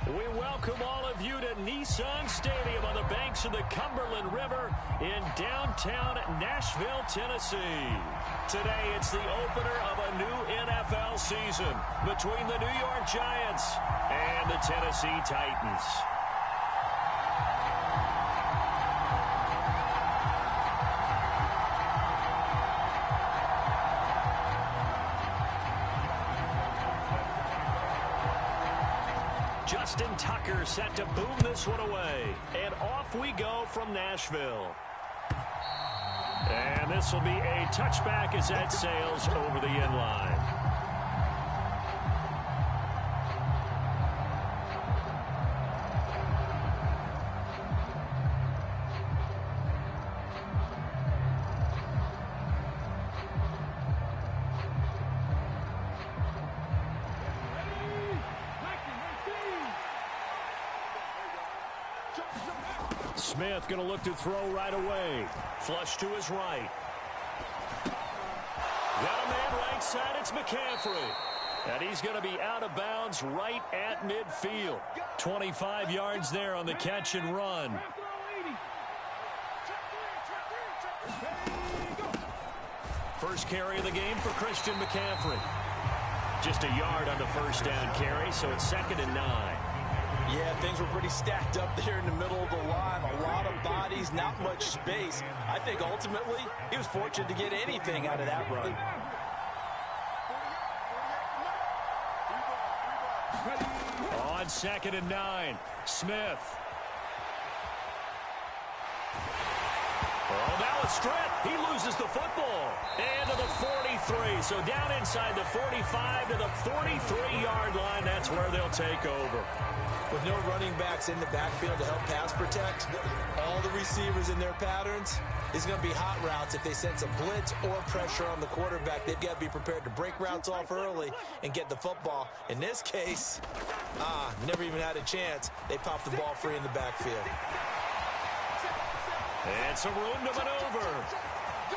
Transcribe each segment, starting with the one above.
We welcome all of you to Nissan Stadium on the banks of the Cumberland River in downtown Nashville, Tennessee. Today, it's the opener of a new NFL season between the New York Giants and the Tennessee Titans. Justin Tucker set to boom this one away. And off we go from Nashville. And this will be a touchback as that sails over the end line. Smith going to look to throw right away. Flush to his right. Got a man right side. It's McCaffrey. And he's going to be out of bounds right at midfield. 25 yards there on the catch and run. First carry of the game for Christian McCaffrey. Just a yard on the first down carry, so it's 2nd and 9. Yeah, things were pretty stacked up there in the middle of the line. A lot of bodies, not much space. I think ultimately he was fortunate to get anything out of that run. On 2nd and 9, Smith. Oh, now a strip. He loses the football. And to the 43. So down inside the 45 to the 43-yard line. That's where they'll take over. With no running backs in the backfield to help pass protect, all the receivers in their patterns is going to be hot routes. If they sense a blitz or pressure on the quarterback, they've got to be prepared to break routes off early and get the football. In this case, never even had a chance. They popped the ball free in the backfield. And some room to maneuver.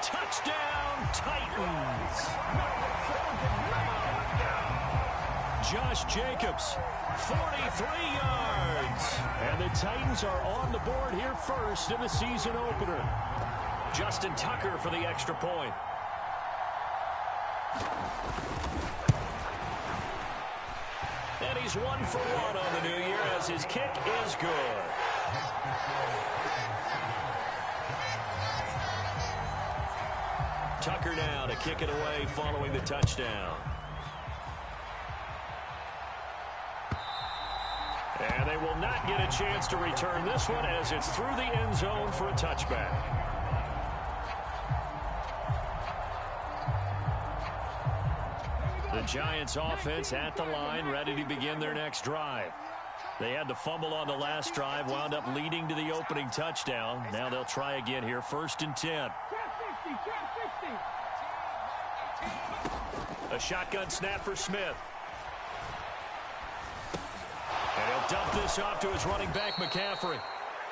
Touchdown, Titans. Josh Jacobs, 43 yards. And the Titans are on the board here first in the season opener. Justin Tucker for the extra point. And he's 1 for 1 on the new year as his kick is good. Tucker now to kick it away following the touchdown. And they will not get a chance to return this one as it's through the end zone for a touchback. The Giants offense at the line, ready to begin their next drive. They had the fumble on the last drive, wound up leading to the opening touchdown. Now they'll try again here, 1st and 10. A shotgun snap for Smith. And he'll dump this off to his running back, McCaffrey.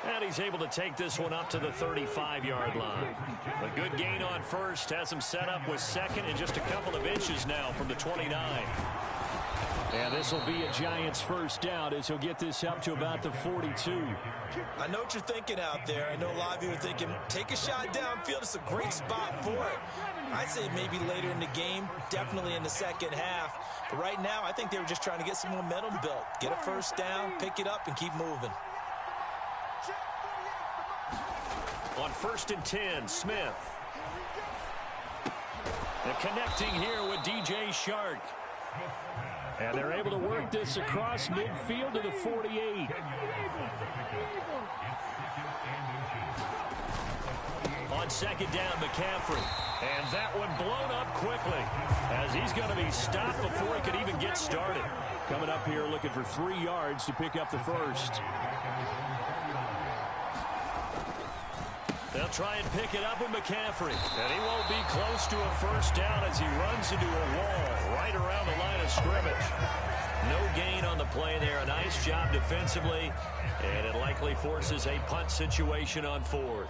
And he's able to take this one up to the 35-yard line. A good gain on first. Has him set up with 2nd and just a couple of inches now from the 29. And this will be a Giants first down as he'll get this up to about the 42. I know what you're thinking out there. I know a lot of you are thinking, take a shot downfield. It's a great spot for it. I'd say maybe later in the game, definitely in the second half. But right now, I think they were just trying to get some momentum built. Get a first down, pick it up, and keep moving. On 1st and 10, Smith. And connecting here with DJ Shark. And they're able to work this across midfield to the 48. On 2nd down, McCaffrey. And that one blown up quickly as he's going to be stopped before he could even get started. Coming up here looking for 3 yards to pick up the first. They'll try and pick it up with McCaffrey. And he won't be close to a first down as he runs into a wall right around the line of scrimmage. No gain on the play there. A nice job defensively. And it likely forces a punt situation on 4th.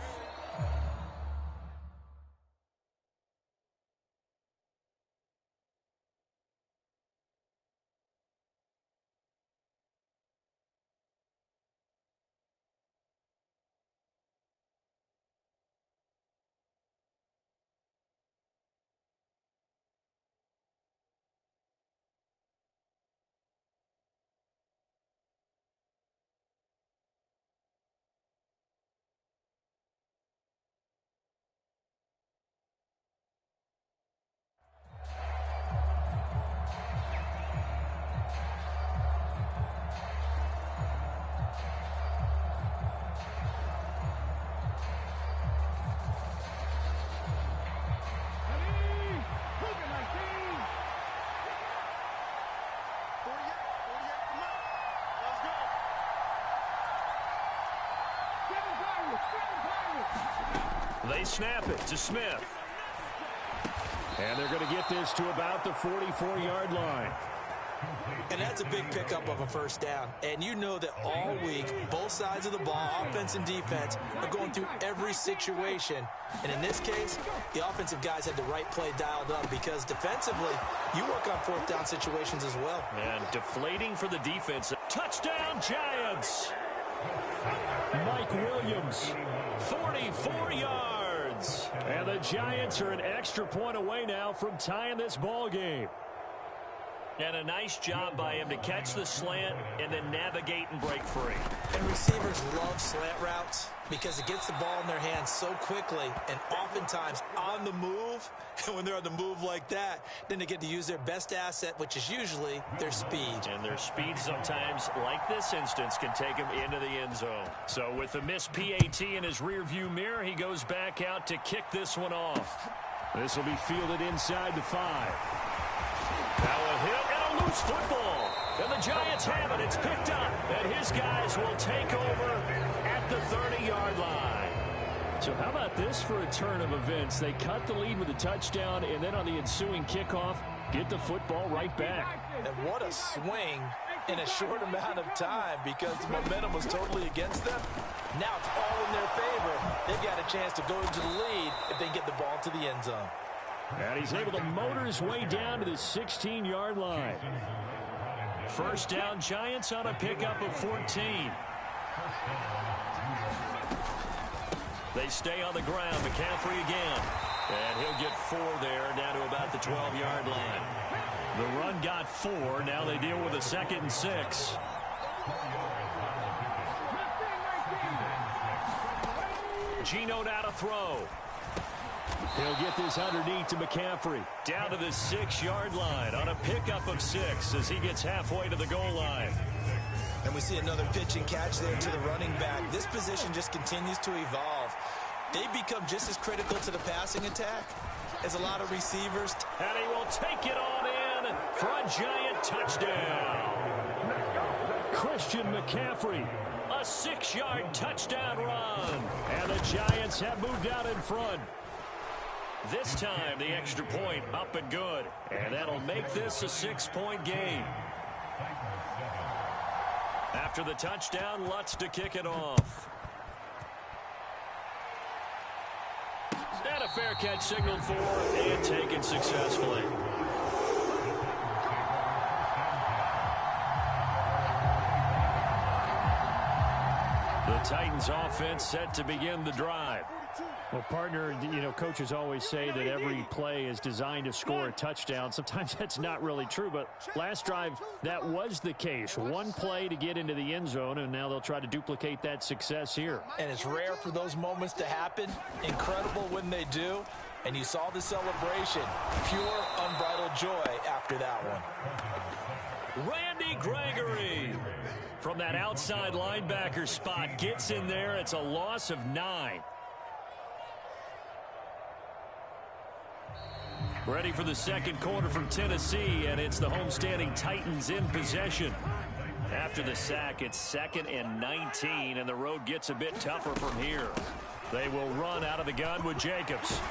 They snap it to Smith. And they're going to get this to about the 44-yard line. And that's a big pickup of a first down. And you know that all week, both sides of the ball, offense and defense, are going through every situation. And in this case, the offensive guys had the right play dialed up because defensively, you work on fourth down situations as well. And deflating for the defense. Touchdown, Giants! Mike Williams, 44 yards. And the Giants are an extra point away now from tying this ball game. And a nice job by him to catch the slant and then navigate and break free. And receivers love slant routes because it gets the ball in their hands so quickly and oftentimes on the move. And when they're on the move like that, then they get to use their best asset, which is usually their speed. And their speed sometimes, like this instance, can take them into the end zone. So with the missed PAT in his rearview mirror, he goes back out to kick this one off. This will be fielded inside the 5. Now a hit and a loose football. And the Giants have it. It's picked up. And his guys will take over at the 30-yard line. So how about this for a turn of events? They cut the lead with a touchdown, and then on the ensuing kickoff, get the football right back. And what a swing in a short amount of time because the momentum was totally against them. Now it's all in their favor. They've got a chance to go into the lead if they get the ball to the end zone. And he's able to motor his way down to the 16-yard line. First down, Giants on a pickup of 14. They stay on the ground. McCaffrey again. And he'll get 4 there, down to about the 12-yard line. The run got 4. Now they deal with a 2nd and 6. Geno now to throw. He'll get this underneath to McCaffrey. Down to the 6-yard line on a pickup of 6 as he gets halfway to the goal line. And we see another pitch and catch there to the running back. This position just continues to evolve. They become just as critical to the passing attack as a lot of receivers. And he will take it on in for a Giant touchdown. Christian McCaffrey, a 6-yard touchdown run. And the Giants have moved out in front. This time, the extra point up and good. And that'll make this a 6-point game. After the touchdown, Lutz to kick it off. And a fair catch signaled for and taken successfully. The Titans offense set to begin the drive. Well, partner, you know, coaches always say that every play is designed to score a touchdown. Sometimes that's not really true, but last drive, that was the case. One play to get into the end zone, and now they'll try to duplicate that success here. And it's rare for those moments to happen. Incredible when they do. And you saw the celebration. Pure, unbridled joy after that one. Randy Gregory from that outside linebacker spot gets in there. It's a loss of 9. Ready for the second quarter from Tennessee, and it's the homestanding Titans in possession. After the sack, it's 2nd and 19, and the road gets a bit tougher from here. They will run out of the gun with Jacobs.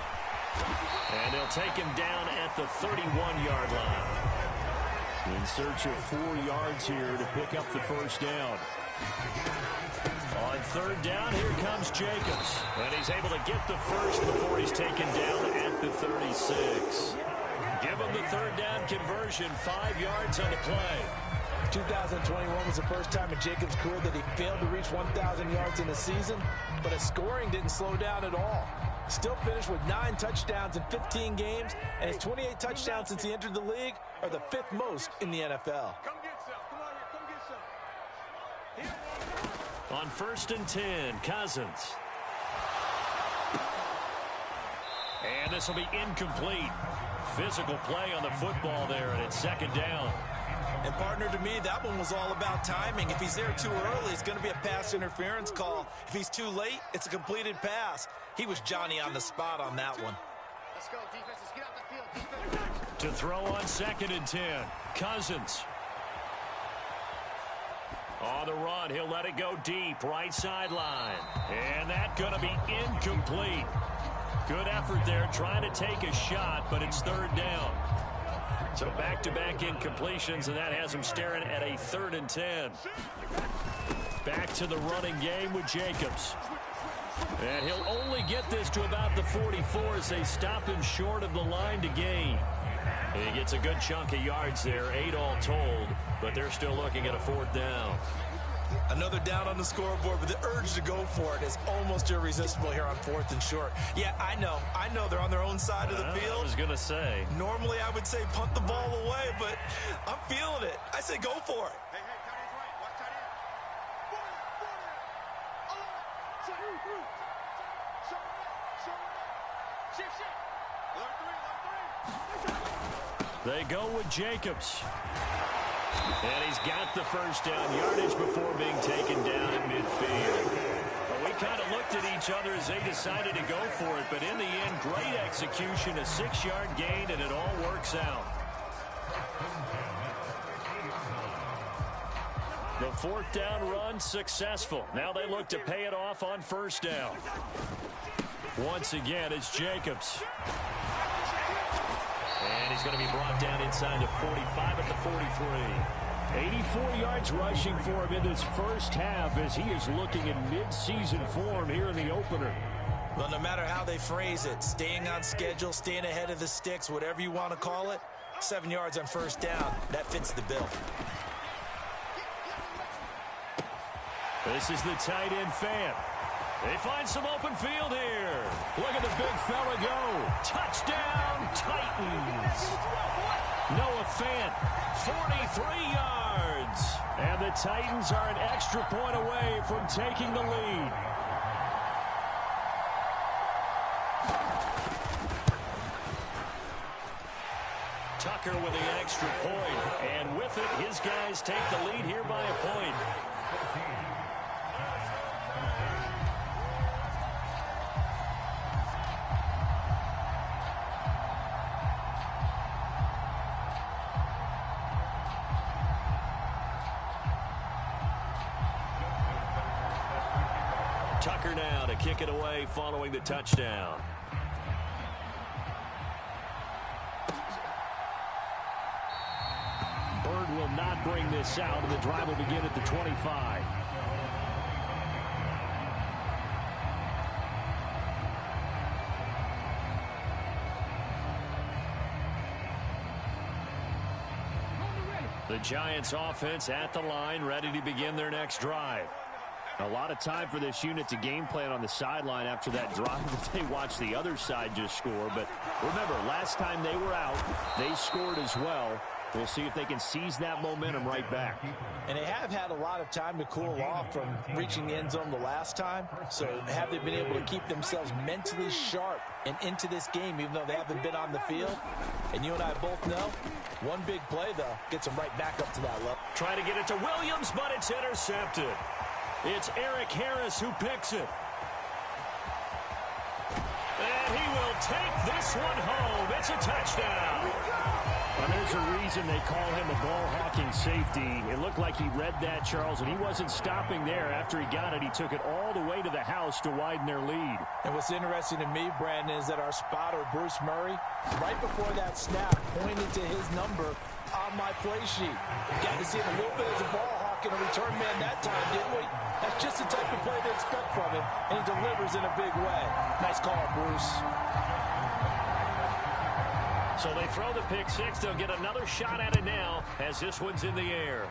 And they'll take him down at the 31-yard line. In search of 4 yards here to pick up the first down. On 3rd down, here comes Jacobs. And he's able to get the first before he's taken down at the 36. Give him the 3rd down conversion, 5 yards on the play. 2021 was the first time in Jacobs' career that he failed to reach 1,000 yards in a season, but his scoring didn't slow down at all. Still finished with 9 touchdowns in 15 games, and his 28 touchdowns since he entered the league are the 5th most in the NFL. On 1st and 10, Cousins. And this will be incomplete. Physical play on the football there, and it's 2nd down. And partner, to me, that one was all about timing. If he's there too early, it's going to be a pass interference call. If he's too late, it's a completed pass. He was Johnny on the spot on that one. Let's go, defense. Let's get out the field. To throw on 2nd and 10, Cousins. On the run, he'll let it go deep, right sideline. And that's going to be incomplete. Good effort there, trying to take a shot, but it's third down. So back-to-back incompletions, and that has him staring at a 3rd and 10. Back to the running game with Jacobs. And he'll only get this to about the 44 as they stop him short of the line to gain. And he gets a good chunk of yards there, 8 all told, but they're still looking at a 4th down. Another down on the scoreboard, but the urge to go for it is almost irresistible here on 4th and short. Yeah, I know they're on their own side of the field. I was going to say. Normally I would say punt the ball away, but I'm feeling it. I say go for it. Hey, tight end's right. Watch tight end. They go with Jacobs. And he's got the first down yardage before being taken down at midfield. But we kind of looked at each other as they decided to go for it. But in the end, great execution, a 6-yard gain, and it all works out. The 4th down run successful. Now they look to pay it off on 1st down. Once again, it's Jacobs. And he's going to be brought down inside the 45 at the 43. 84 yards rushing for him in this first half as he is looking in mid-season form here in the opener. Well, no matter how they phrase it, staying on schedule, staying ahead of the sticks, whatever you want to call it, 7 yards on 1st down, that fits the bill. This is the tight end fan. They find some open field here. Look at the big fella go. Touchdown, Titans. Noah Fant, 43 yards. And the Titans are an extra point away from taking the lead. Tucker with the extra point. And with it, his guys take the lead here by a point. Tucker now to kick it away following the touchdown. Bird will not bring this out, and the drive will begin at the 25. The Giants offense at the line, ready to begin their next drive. A lot of time for this unit to game plan on the sideline after that drive that they watched the other side just score. But remember, last time they were out, they scored as well. We'll see if they can seize that momentum right back. And they have had a lot of time to cool off from reaching the end zone the last time. So have they been able to keep themselves mentally sharp and into this game, even though they haven't been on the field? And you and I both know, one big play, though, gets them right back up to that level. Trying to get it to Williams, but it's intercepted. It's Eric Harris who picks it. And he will take this one home. It's a touchdown. And there's a reason they call him a ball-hawking safety. It looked like he read that, Charles, and he wasn't stopping there. After he got it, he took it all the way to the house to widen their lead. And what's interesting to me, Brandon, is that our spotter, Bruce Murray, right before that snap, pointed to his number on my play sheet. Got to see him a little bit as a ball hawk and a return man that time, didn't we? That's just the type of play to expect from him, and he delivers in a big way. Nice call, Bruce. So they throw the pick six. They'll get another shot at it now as this one's in the air.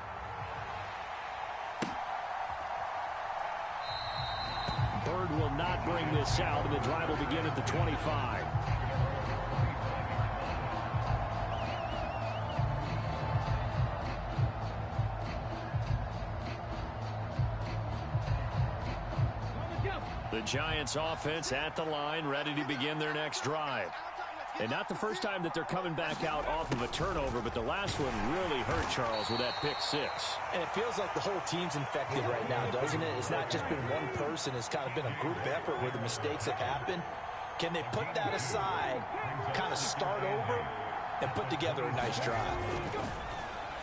Bird will not bring this out, and the drive will begin at the 25. The Giants offense at the line, ready to begin their next drive. And not the first time that they're coming back out off of a turnover, but the last one really hurt, Charles, with that pick six. And it feels like the whole team's infected right now, doesn't it? It's not just been one person. It's kind of been a group effort where the mistakes have happened. Can they put that aside, kind of start over, and put together a nice drive?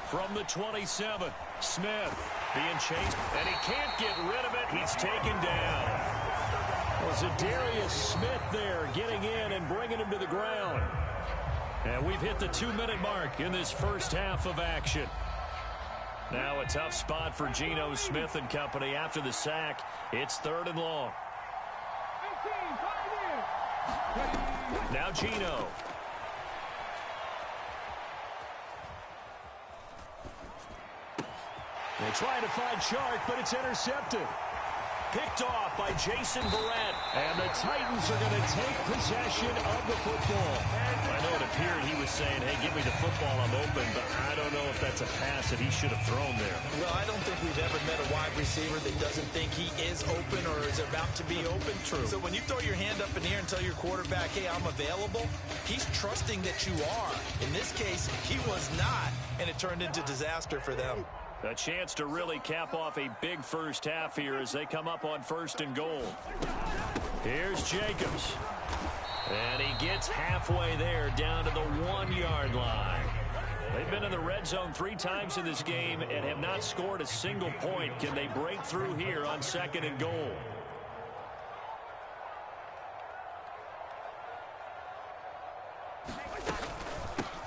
From the 27, Smith being chased, and he can't get rid of it. He's taken down. Zadarius Smith there getting in and bringing him to the ground. And we've hit the 2-minute mark in this first half of action. Now a tough spot for Geno Smith and company after the sack. It's 3rd and long. Now Geno. They're trying to find Chark, but it's intercepted. Picked off by Jason Verrett. And the Titans are going to take possession of the football. I know it appeared he was saying, hey, give me the football, I'm open, but I don't know if that's a pass that he should have thrown there. Well, I don't think we've ever met a wide receiver that doesn't think he is open or is about to be open. True. So when you throw your hand up in the air and tell your quarterback, hey, I'm available, he's trusting that you are. In this case, he was not, and it turned into disaster for them. A chance to really cap off a big first half here as they come up on 1st and goal. Here's Jacobs. And he gets halfway there down to the 1-yard line. They've been in the red zone 3 times in this game and have not scored a single point. Can they break through here on 2nd and goal?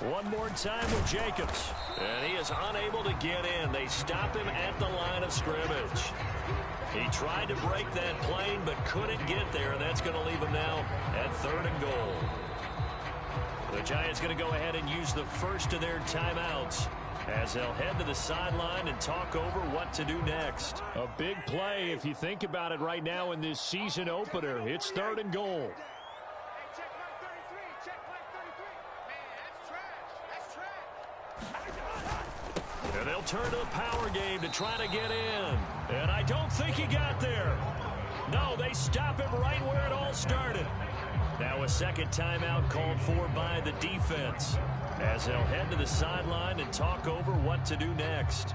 One more time with Jacobs. And he is unable to get in. They stop him at the line of scrimmage. He tried to break that plane but couldn't get there, and that's going to leave him now at 3rd and goal. The Giants going to go ahead and use the first of their timeouts as they'll head to the sideline and talk over what to do next. A big play if you think about it right now in this season opener. It's 3rd and goal. And they'll turn to the power game to try to get in. And I don't think he got there. No, they stop him right where it all started. Now a second timeout called for by the defense as they'll head to the sideline and talk over what to do next.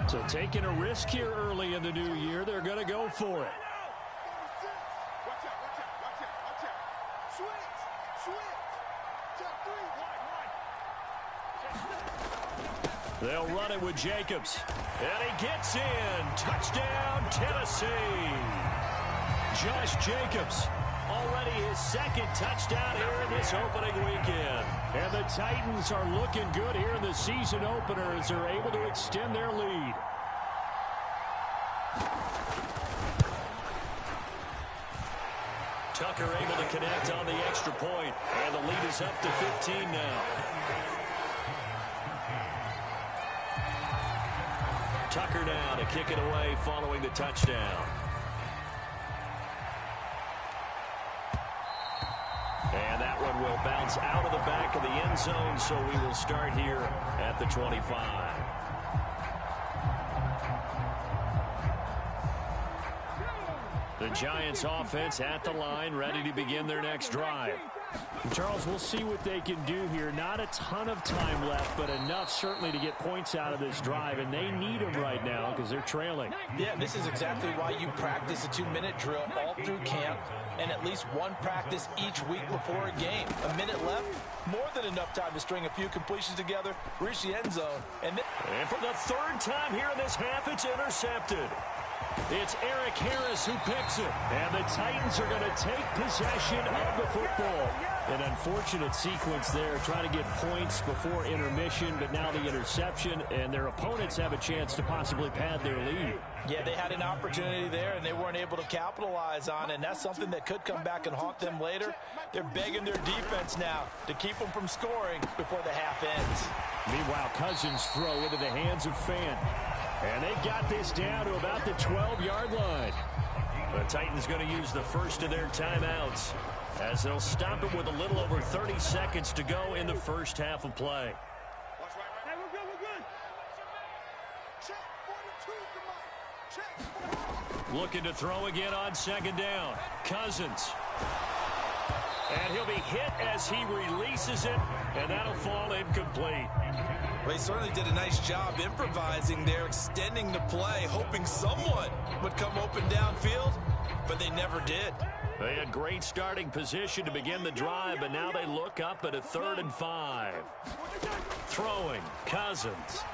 So taking a risk here early in the new year, they're going to go for it. They'll run it with Jacobs. And he gets in. Touchdown, Tennessee. Josh Jacobs, already his 2nd touchdown here in this opening weekend. And the Titans are looking good here in the season opener as they're able to extend their lead. Tucker able to connect on the extra point. And the lead is up to 15 now. Tucker now to kick it away following the touchdown. And that one will bounce out of the back of the end zone, so we will start here at the 25. The Giants offense at the line, ready to begin their next drive. Charles, we'll see what they can do here. Not a ton of time left, but enough certainly to get points out of this drive, and they need them right now because they're trailing. Yeah, this is exactly why you practice a 2-minute drill all through camp and at least one practice each week before a game. A minute left, more than enough time to string a few completions together, reach the end zone. And for the 3rd time here in this half, it's intercepted. It's Eric Harris who picks it. And the Titans are going to take possession of the football. An unfortunate sequence there, trying to get points before intermission, but now the interception, and their opponents have a chance to possibly pad their lead. Yeah, they had an opportunity there, and they weren't able to capitalize on it, and that's something that could come back and haunt them later. They're begging their defense now to keep them from scoring before the half ends. Meanwhile, Cousins throw into the hands of Fant. And they've got this down to about the 12-yard line. The Titans going to use the first of their timeouts as they'll stop him with a little over 30 seconds to go in the first half of play. Hey, we're good. Check. Looking to throw again on 2nd down. Cousins. And he'll be hit as he releases it, and that'll fall incomplete. Well, he certainly did a nice job improvising there, extending the play, hoping someone would come open downfield, but they never did. They had great starting position to begin the drive, but now they look up at a 3rd and 5. Throwing, Cousins.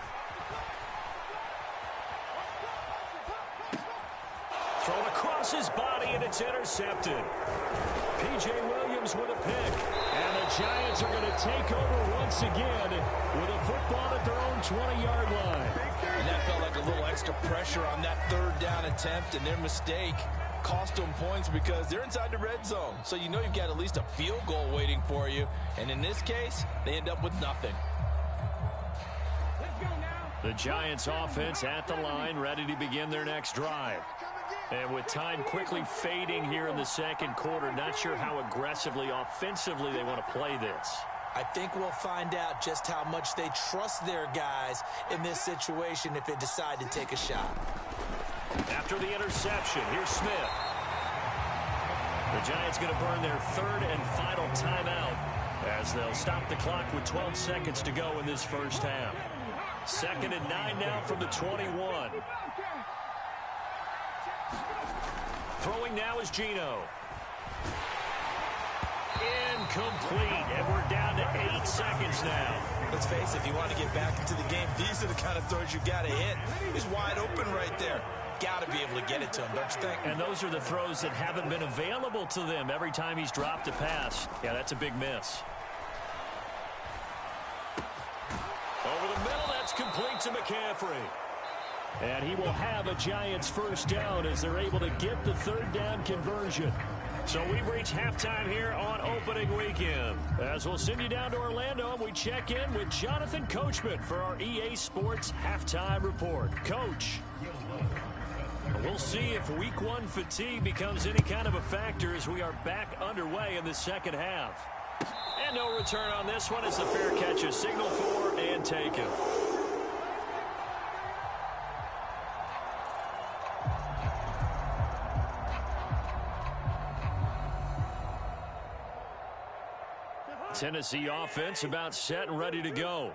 Thrown across across his body, and it's intercepted. P.J. Williams with a pick. And the Giants are going to take over once again with a football at their own 20-yard line. And that felt like a little extra pressure on that third down attempt, and their mistake cost them points because they're inside the red zone. So you know you've got at least a field goal waiting for you. And in this case, they end up with nothing. The Giants offense at the line, ready to begin their next drive. And with time quickly fading here in the second quarter, not sure how aggressively, offensively they want to play this. I think we'll find out just how much they trust their guys in this situation if they decide to take a shot. After the interception, here's Smith. The Giants going to burn their third and final timeout as they'll stop the clock with 12 seconds to go in this first half. 2nd and 9 now from the 21. Throwing now is Geno. Incomplete, and we're down to 8 seconds now. Let's face it, if you want to get back into the game, these are the kind of throws you got to hit. He's wide open right there. Got to be able to get it to him, don't you think? And those are the throws that haven't been available to them every time he's dropped a pass. Yeah, that's a big miss. Over the middle, that's complete to McCaffrey. And he will have a Giants first down as they're able to get the third down conversion. So we've reached halftime here on opening weekend. As we'll send you down to Orlando, and we check in with Jonathan Coachman for our EA Sports Halftime Report. Coach, we'll see if week one fatigue becomes any kind of a factor as we are back underway in the second half. And no return on this one as the fair catch is signaled for and taken. Tennessee offense about set and ready to go.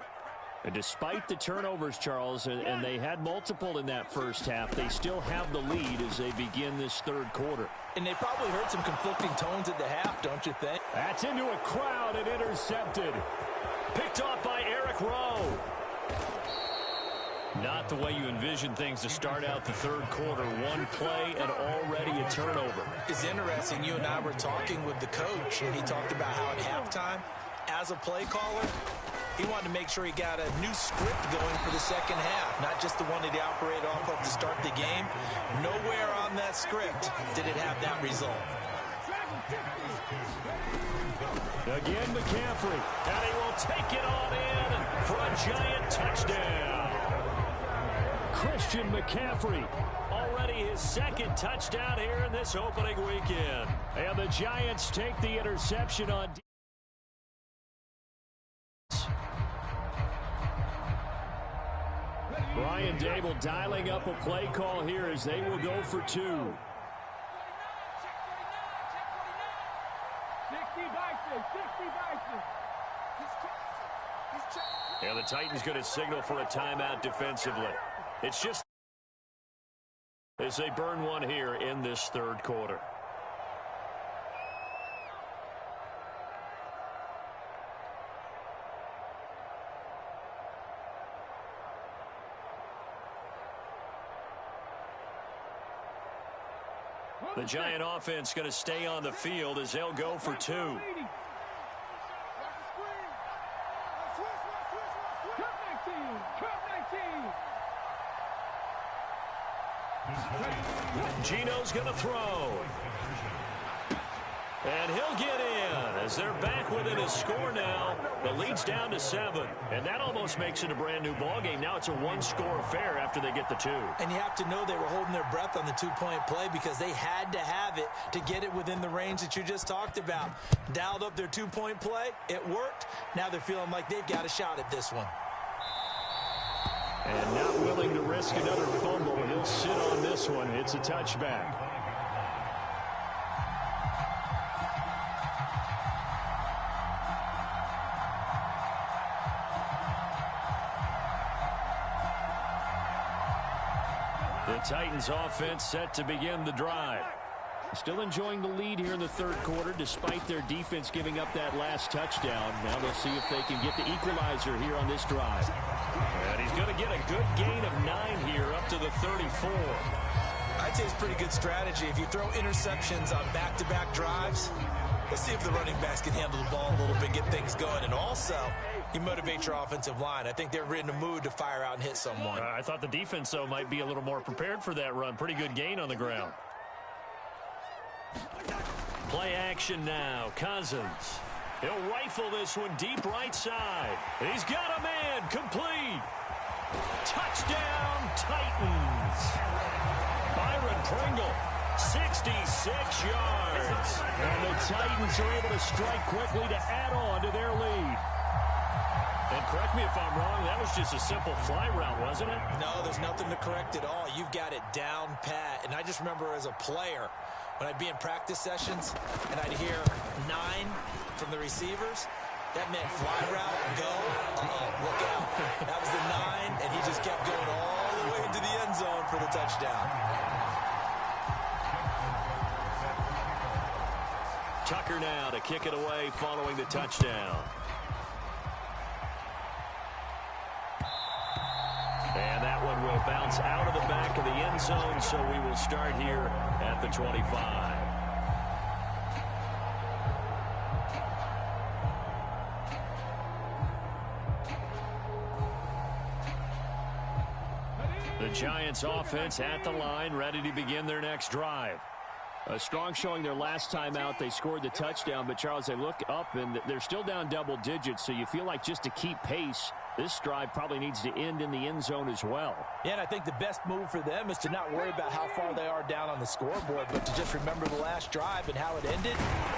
And despite the turnovers, Charles, and they had multiple in that first half, they still have the lead as they begin this third quarter. And they probably heard some conflicting tones at the half, don't you think? That's into a crowd and intercepted. Picked off by Eric Rowe. Not the way you envision things to start out the third quarter. One play and already a turnover. It's interesting. You and I were talking with the coach, and he talked about how at halftime, as a play caller, he wanted to make sure he got a new script going for the second half, not just the one that he operated off of to start the game. Nowhere on that script did it have that result. Again, McCaffrey, and he will take it on in for a Giant touchdown. Christian McCaffrey, already his second touchdown here in this opening weekend. And the Giants take the interception on Brian Dable dialing up a play call here as they will go for two. And the Titans going to signal for a timeout defensively. It's just as they burn one here in this third quarter. The Giant offense going to stay on the field as they'll go for two. Geno's going to throw. And he'll get in as they're back within a score now. The lead's down to 7. And that almost makes it a brand new ballgame. Now it's a one-score affair after they get the two. And you have to know they were holding their breath on the two-point play because they had to have it to get it within the range that you just talked about. Dialed up their two-point play. It worked. Now they're feeling like they've got a shot at this one. And not willing to risk another fumble. He'll sit on this one. It's a touchback. The Titans offense set to begin the drive. Still enjoying the lead here in the third quarter despite their defense giving up that last touchdown. Now they'll see if they can get the equalizer here on this drive. And he's going to get a good gain of 9 here up to the 34. I'd say it's pretty good strategy. If you throw interceptions on back-to-back drives, let's see if the running backs can handle the ball a little bit, get things going. And also, you motivate your offensive line. I think they're in the mood to fire out and hit someone. I thought the defense, though, might be a little more prepared for that run. Pretty good gain on the ground. Play action now. Cousins. He'll rifle this one deep right side. He's got a man. Complete. Touchdown, Titans. Byron Pringle, 66 yards. And the Titans are able to strike quickly to add on to their lead. And correct me if I'm wrong, that was just a simple fly route, wasn't it? No, there's nothing to correct at all. You've got it down pat. And I just remember as a player, when I'd be in practice sessions and I'd hear 9 from the receivers, that meant fly route, go, look out. That was the 9, and he just kept going all the way into the end zone for the touchdown. Tucker now to kick it away following the touchdown. And that one will bounce out of the back of the end zone, so we will start here at the 25. The Giants offense at the line, ready to begin their next drive. A strong showing their last time out. They scored the touchdown, but, Charles, they look up, and they're still down double digits, so you feel like just to keep pace, this drive probably needs to end in the end zone as well. Yeah, and I think the best move for them is to not worry about how far they are down on the scoreboard, but to just remember the last drive and how it ended.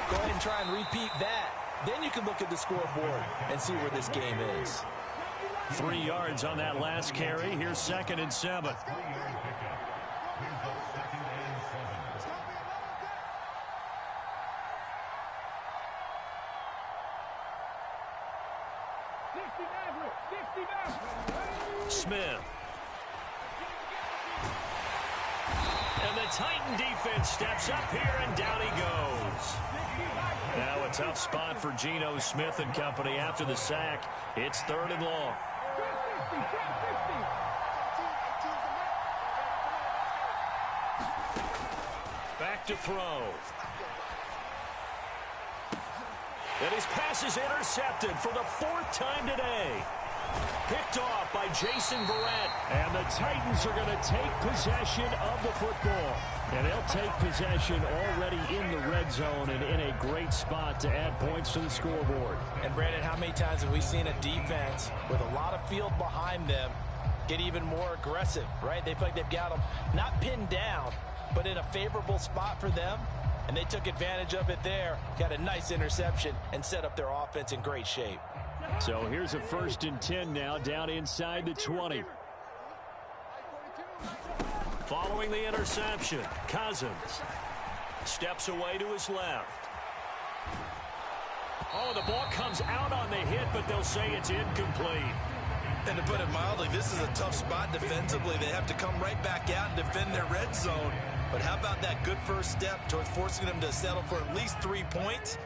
Go ahead and try and repeat that. Then you can look at the scoreboard and see where this game is. 3 yards on that last carry. Here's 2nd and 7. Smith. And the Titan defense steps up here, and down he goes. Now a tough spot for Geno Smith and company after the sack. It's 3rd and long. Back to throw. And his pass is intercepted for the 4th time today. Picked off by Jason Verrett. And the Titans are going to take possession of the football. And they'll take possession already in the red zone and in a great spot to add points to the scoreboard. And, Brandon, how many times have we seen a defense with a lot of field behind them get even more aggressive, right? They feel like they've got them not pinned down, but in a favorable spot for them. And they took advantage of it there, got a nice interception, and set up their offense in great shape. So here's a 1st and 10 now, down inside the 20. Following the interception, Cousins steps away to his left. Oh, the ball comes out on the hit, but they'll say it's incomplete. And to put it mildly, this is a tough spot defensively. They have to come right back out and defend their red zone. But how about that good first step towards forcing them to settle for at least 3 points?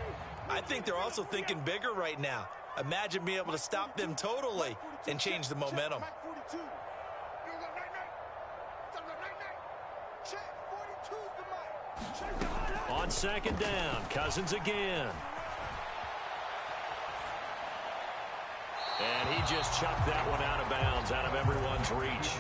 I think they're also thinking bigger right now. Imagine being able to stop them totally and change the momentum. On 2nd down, Cousins again. And he just chucked that one out of bounds, out of everyone's reach.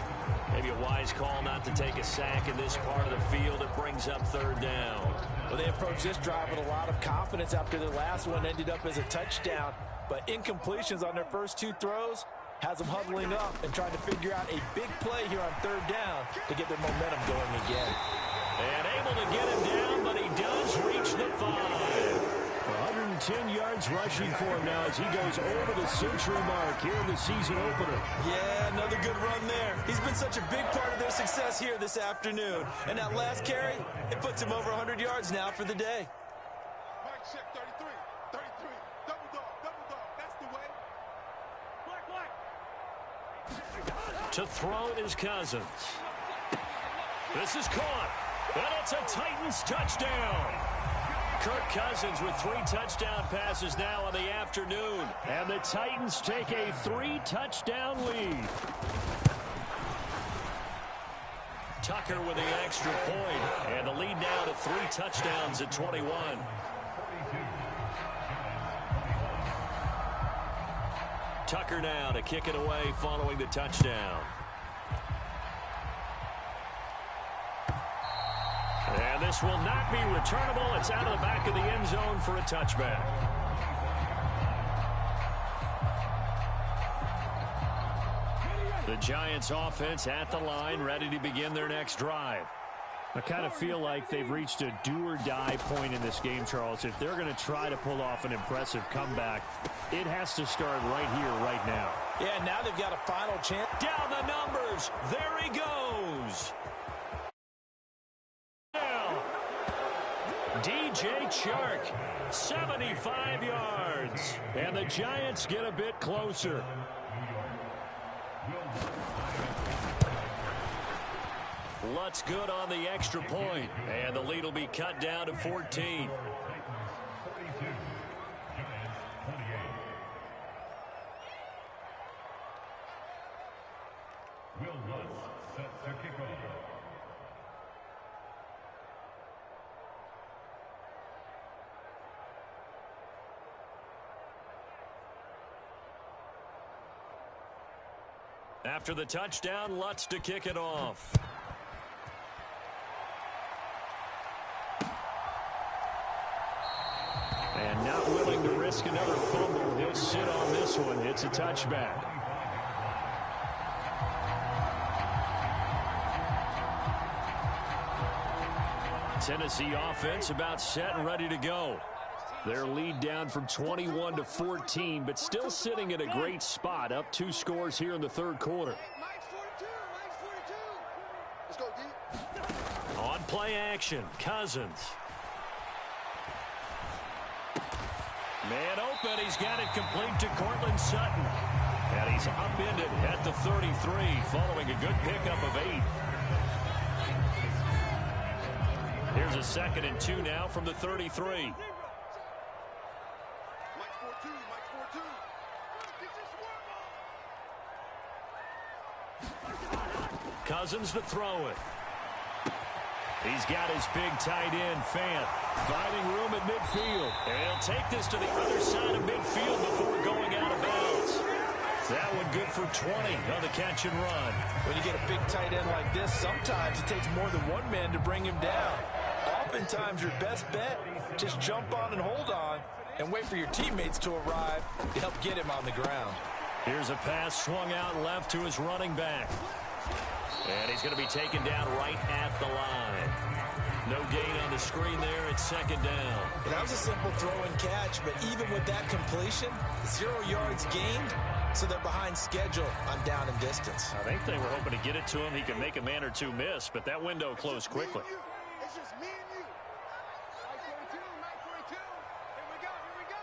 Maybe a wise call not to take a sack in this part of the field. It brings up 3rd down. Well, they approached this drive with a lot of confidence after the last one ended up as a touchdown. But incompletions on their first 2 throws has them huddling up and trying to figure out a big play here on 3rd down to get their momentum going again. And able to get him down, but he does reach the 5. 110 yards rushing for him now as he goes over the century mark here in the season opener. Yeah, another good run there. He's been such a big part of their success here this afternoon. And that last carry, it puts him over 100 yards now for the day. To throw is Cousins. This is caught. And it's a Titans touchdown. Kirk Cousins with 3 touchdown passes now on the afternoon. And the Titans take a 3-touchdown lead. Tucker with the extra point, and the lead now to 3 touchdowns at 21. Tucker now to kick it away following the touchdown. And this will not be returnable. It's out of the back of the end zone for a touchback. The Giants offense at the line, ready to begin their next drive. I kind of feel like they've reached a do-or-die point in this game, Charles. If they're going to try to pull off an impressive comeback, it has to start right here, right now. Yeah, now they've got a final chance. Down the numbers. There he goes. DJ Chark, 75 yards. And the Giants get a bit closer. Lutz good on the extra point, and the lead will be cut down to 14. After the touchdown, Lutz to kick it off. And not willing to risk another fumble. He'll sit on this one. It's a touchback. Tennessee offense about set and ready to go. Their lead down from 21 to 14, but still sitting at a great spot, up 2 scores here in the third quarter. On play action, Cousins. Man open, he's got it complete to Cortland Sutton. And he's upended at the 33, following a good pickup of 8. Here's a 2nd and 2 now from the 33. Cousins to throw it. He's got his big tight end, Fant, finding room at midfield. And he'll take this to the other side of midfield before going out of bounds. That one good for 20 on the catch and run. When you get a big tight end like this, sometimes it takes more than one man to bring him down. Oftentimes, your best bet, just jump on and hold on and wait for your teammates to arrive to help get him on the ground. Here's a pass swung out left to his running back. And he's going to be taken down right at the line. No gain on the screen there. It's 2nd down. And that was a simple throw and catch, but even with that completion, 0 yards gained, so they're behind schedule on down and distance. I think they were hoping to get it to him. He could make a man or two miss, but that window closed quickly. It's just me and you. Mike 42, Mike 42. Here we go, here we go.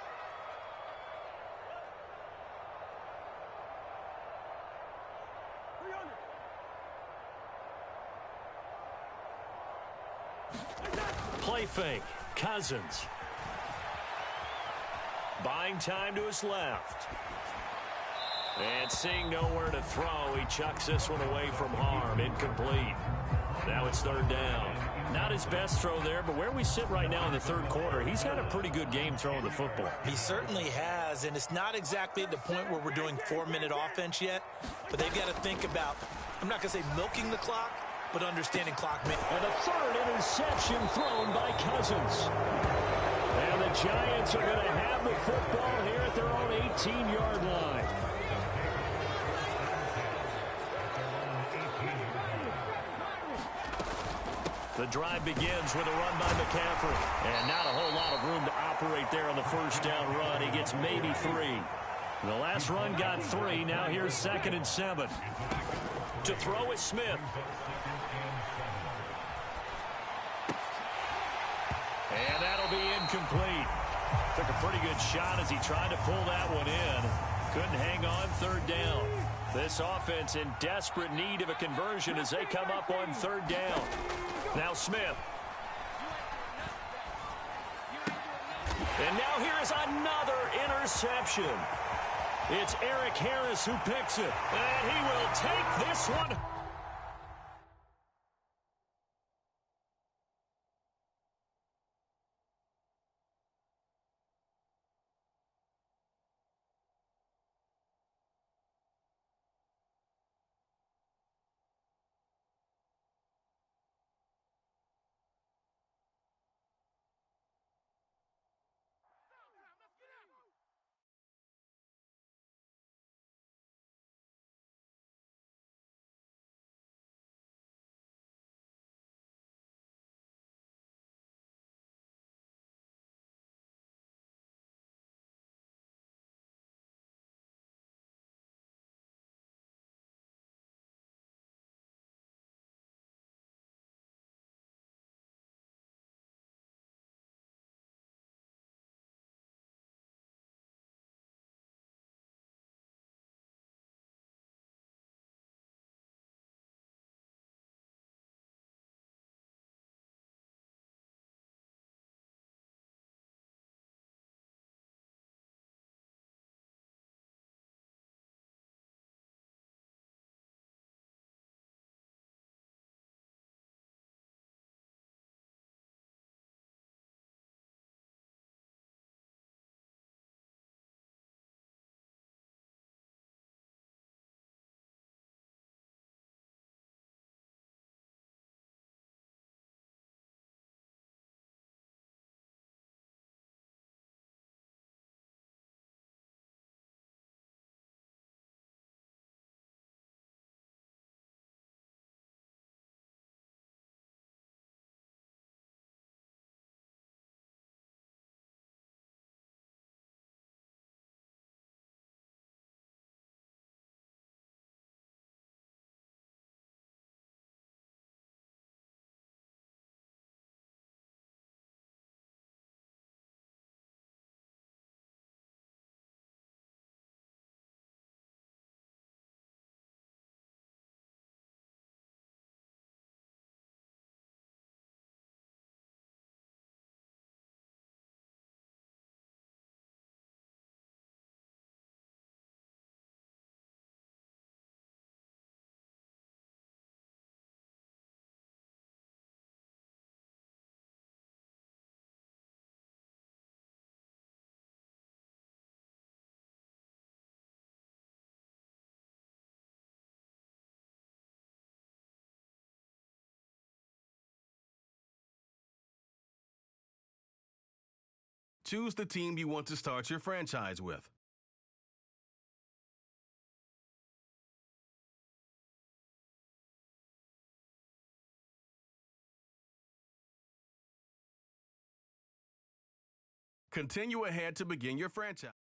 Play fake. Cousins. Buying time to his left. And seeing nowhere to throw, he chucks this one away from harm. Incomplete. Now it's 3rd down. Not his best throw there, but where we sit right now in the third quarter, he's had a pretty good game throwing the football. He certainly has, and it's not exactly at the point where we're doing 4-minute offense yet, but they've got to think about, I'm not going to say milking the clock, but understanding clock management. And a 3rd interception thrown by Cousins. And the Giants are going to have the football here at their own 18-yard line. The drive begins with a run by McCaffrey. And not a whole lot of room to operate there on the first down run. He gets maybe 3. The last run got 3. Now here's 2nd and 7. To throw is Smith. And that'll be incomplete. Took a pretty good shot as he tried to pull that one in. Couldn't hang on 3rd down. This offense in desperate need of a conversion as they come up on 3rd down. Now Smith. And now here is another interception. It's Eric Harris who picks it. And he will take this one Choose the team you want to start your franchise with. Continue ahead to begin your franchise.